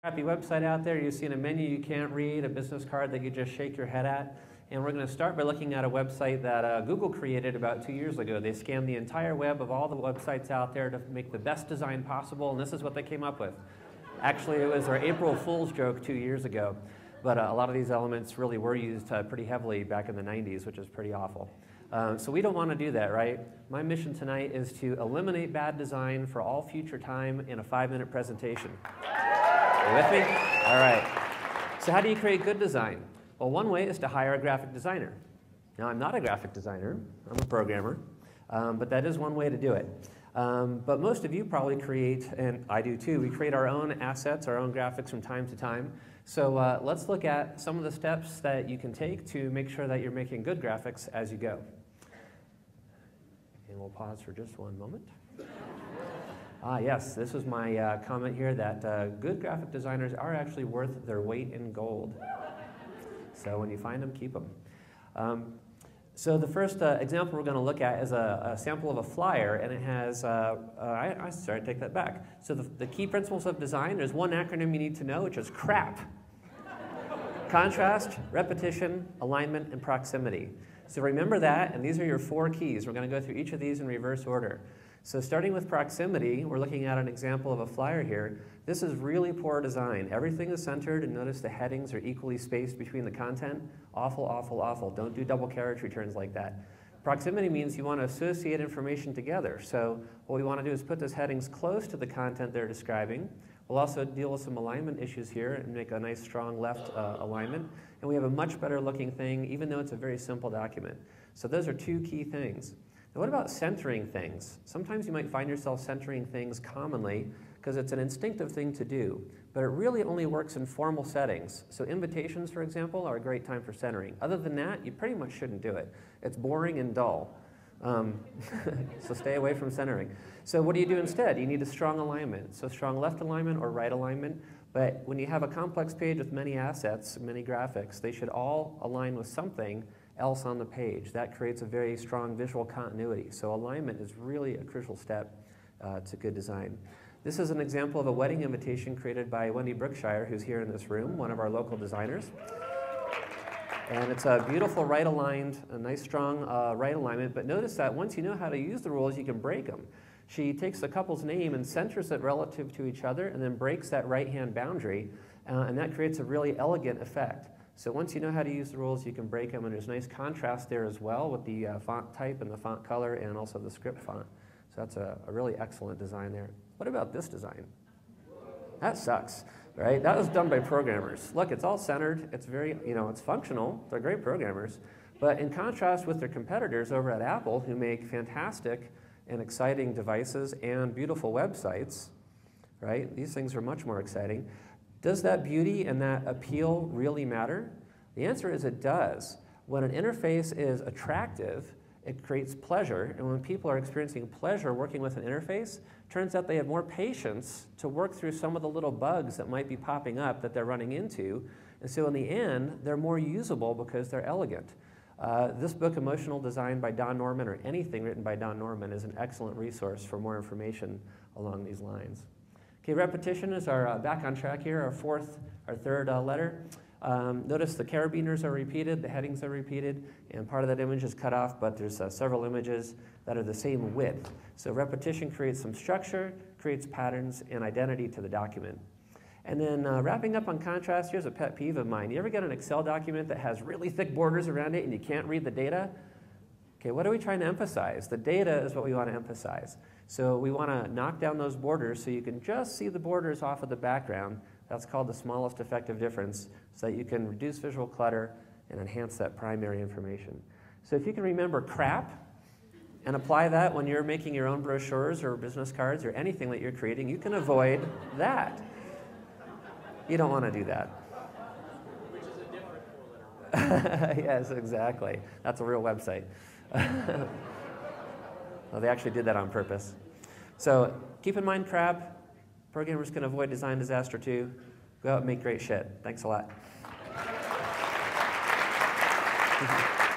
Crappy website out there, you've seen a menu you can't read, a business card that you just shake your head at. And we're going to start by looking at a website that Google created about 2 years ago. They scanned the entire web of all the websites out there to make the best design possible, and this is what they came up with. Actually, it was our April Fool's joke 2 years ago, but a lot of these elements really were used pretty heavily back in the 90s, which is pretty awful. So we don't want to do that, right? My mission tonight is to eliminate bad design for all future time in a 5-minute presentation. You with me? All right. So how do you create good design? Well, one way is to hire a graphic designer. Now, I'm not a graphic designer. I'm a programmer. But that is one way to do it. But most of you probably create, and I do too, we create our own assets, our own graphics from time to time. So let's look at some of the steps that you can take to make sure that you're making good graphics as you go. And we'll pause for just one moment. Yes, this was my comment here that good graphic designers are actually worth their weight in gold. So when you find them, keep them. So the first example we're going to look at is a sample of a flyer, and it has, sorry, take that back. So the key principles of design, there's one acronym you need to know, which is CRAP. Contrast, repetition, alignment, and proximity. So remember that, and these are your 4 keys. We're going to go through each of these in reverse order. So starting with proximity, we're looking at an example of a flyer here. This is really poor design. Everything is centered, and notice the headings are equally spaced between the content. Awful, awful, awful. Don't do double carriage returns like that. Proximity means you want to associate information together. So what we want to do is put those headings close to the content they're describing. We'll also deal with some alignment issues here and make a nice strong left alignment. And we have a much better looking thing, even though it's a very simple document. So those are 2 key things. Now, what about centering things? Sometimes you might find yourself centering things commonly because it's an instinctive thing to do, but it really only works in formal settings. So invitations, for example, are a great time for centering. Other than that, you pretty much shouldn't do it. It's boring and dull. So stay away from centering. So what do you do instead? You need a strong alignment. So strong left alignment or right alignment. But when you have a complex page with many assets, many graphics, they should all align with something else on the page. That creates a very strong visual continuity. So alignment is really a crucial step to good design. This is an example of a wedding invitation created by Wendy Brookshire, who's here in this room, one of our local designers. And it's a beautiful right aligned, a nice strong right alignment. But notice that once you know how to use the rules, you can break them. She takes the couple's name and centers it relative to each other and then breaks that right-hand boundary. And that creates a really elegant effect. So once you know how to use the rules, you can break them, and there's nice contrast there as well with the font type and the font color and also the script font. So that's a really excellent design there. What about this design? That sucks, right? That was done by programmers. Look, it's all centered. It's very, it's functional. They're great programmers. But in contrast with their competitors over at Apple, who make fantastic and exciting devices and beautiful websites, right? These things are much more exciting. Does that beauty and that appeal really matter? The answer is it does. When an interface is attractive, it creates pleasure, and when people are experiencing pleasure working with an interface, turns out they have more patience to work through some of the little bugs that might be popping up that they're running into, and so in the end, they're more usable because they're elegant. This book, Emotional Design by Don Norman, or anything written by Don Norman, is an excellent resource for more information along these lines. Okay, repetition is our back on track here, our third letter. Notice the carabiners are repeated, the headings are repeated, and part of that image is cut off, but there's several images that are the same width. So repetition creates some structure, creates patterns and identity to the document. And then wrapping up on contrast, here's a pet peeve of mine. You ever get an Excel document that has really thick borders around it and you can't read the data? Okay, what are we trying to emphasize? The data is what we want to emphasize. So we want to knock down those borders so you can just see the borders off of the background. That's called the smallest effective difference, so that you can reduce visual clutter and enhance that primary information. So if you can remember CRAP and apply that when you're making your own brochures or business cards or anything that you're creating, you can avoid that. You don't want to do that. Which is a different 4-letter. Yes, exactly. That's a real website. Well, they actually did that on purpose. So keep in mind CRAP. Programmers can avoid design disaster too. Go out and make great shit. Thanks a lot.